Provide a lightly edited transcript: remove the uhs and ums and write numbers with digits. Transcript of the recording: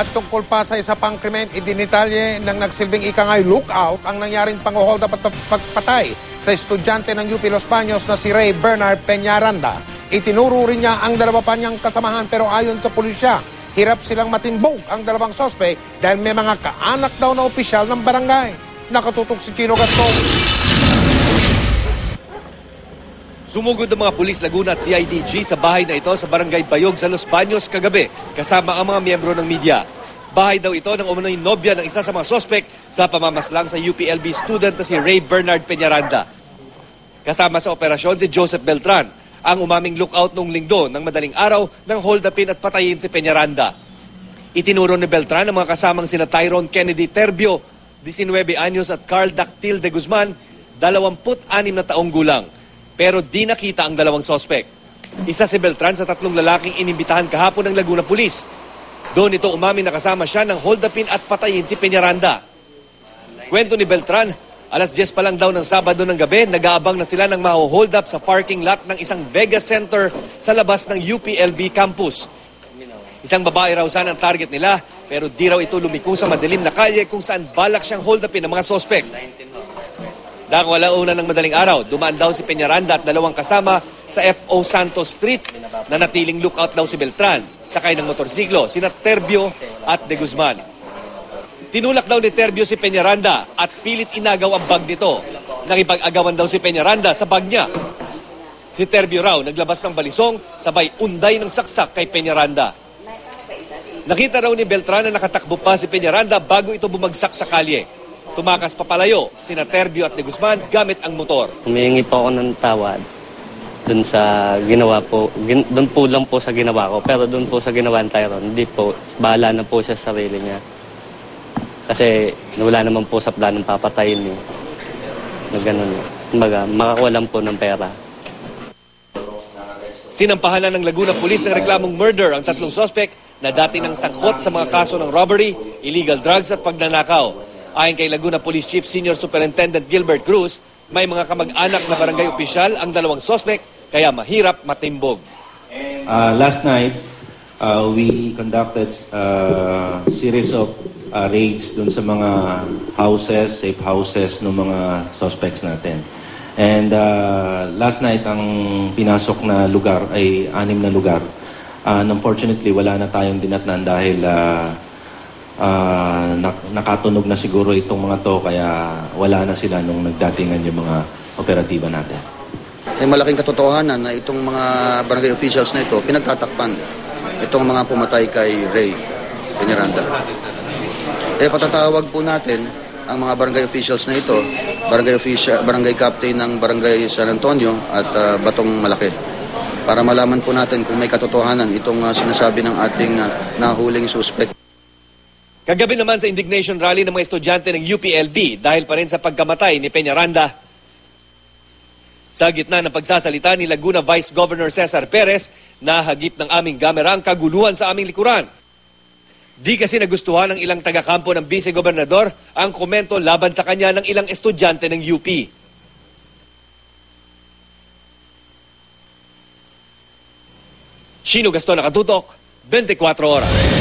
At tungkol pa sa isa pang krimen, idinitalye ng nagsilbing ikangay lookout ang nangyaring pang-hold up at pagpatay sa estudyante ng UP Los Baños na si Ray Bernard Peñaranda. Itinuro rin niya ang dalawa pa niyang kasamahan pero ayon sa pulisya, hirap silang matimbog ang dalawang sospek dahil may mga kaanak daw na opisyal ng barangay. Nakatutok si Chino Gaston. Sumugod ang mga pulis Laguna at CIDG sa bahay na ito sa Barangay Bayog sa Los Baños kagabi kasama ang mga miyembro ng media. Bahay daw ito ng umano'y nobya ng isa sa mga sospek sa pamamaslang sa UPLB student na si Ray Bernard Peñaranda. Kasama sa operasyon si Joseph Beltran, ang umaming lookout noong linggo ng madaling araw ng hold-upin at patayin si Peñaranda. Itinuro ni Beltran ang mga kasamang sina Tyrone Kennedy Terbio, 19 anyos at Carl Dactil de Guzman, 26 na taong gulang. Pero di nakita ang dalawang sospek. Isa si Beltran sa 3 lalaking inimbitahan kahapon ng Laguna Police. Doon ito umamin na kasama siya ng hold-upin at patayin si Peñaranda. Kwento ni Beltran, alas 10 pa lang daw ng Sabado ng gabi, nag-aabang na sila ng maho-hold up sa parking lot ng isang Vegas Center sa labas ng UPLB campus. Isang babae raw sana ang target nila, pero di raw ito lumiko sa madilim na kalye kung saan balak siyang hold upin ng mga sospek. Dahil alauna ng madaling araw, dumaan daw si Peñaranda at dalawang kasama sa F.O. Santos Street na natiling lookout daw si Beltran, sakay ng motorsiklo, sina Terbio at De Guzman. Tinulak daw ni Terbio si Peñaranda at pilit inagaw ang bag nito. Nakipag-agawan daw si Peñaranda sa bag niya. Si Terbio raw naglabas ng balisong, sabay unday ng saksak kay Peñaranda. Nakita raw ni Beltran na nakatakbo pa si Peñaranda bago ito bumagsak sa kalye. Tumakas papalayo sina Terbio at De Guzman gamit ang motor. Humihingi po ako ng tawad dun sa ginawa po. Dun po lang po sa ginawa ko. Pero dun po sa ginawa ng Tyrone, hindi po. Bahala na po siya sa sarili niya. Kasi wala naman po sa planong papatayin niya. Na ganun. Kumbaga, makakuha po ng pera. Sinampahan ng Laguna Police ng reklamong murder ang 3 sospek na dati nang sangkot sa mga kaso ng robbery, illegal drugs at pagnanakaw. Ayon kay Laguna Police Chief Senior Superintendent Gilbert Cruz, may mga kamag-anak na barangay opisyal ang dalawang sospek kaya mahirap matimbog. Last night, we conducted series of raids dun sa mga houses, safe houses ng mga suspects natin. And last night, ang pinasok na lugar ay 6 na lugar. Unfortunately, wala na tayong dinatnan dahil nakatunog na siguro itong mga to kaya wala na sila nung nagdatingan yung mga operatiba natin. May malaking katotohanan na itong mga barangay officials na ito pinagtatakpan itong mga pumatay kay Ray Peñaranda. Patatawag po natin ang mga barangay officials na ito, barangay captain ng barangay San Antonio at Batong Malaki para malaman po natin kung may katotohanan itong sinasabi ng ating nahuling suspect. Kagabi naman sa indignation rally ng mga estudyante ng UPLB dahil pa rin sa pagkamatay ni Peñaranda. Sa gitna ng pagsasalita ni Laguna Vice Governor Cesar Perez, nahagip ng aming kamera ang kaguluhan sa aming likuran. Di kasi nagustuhan ng ilang taga-kampo ng vice-gobernador ang komento laban sa kanya ng ilang estudyante ng UP. Chino Gaston, Nakatutok, 24 Oras.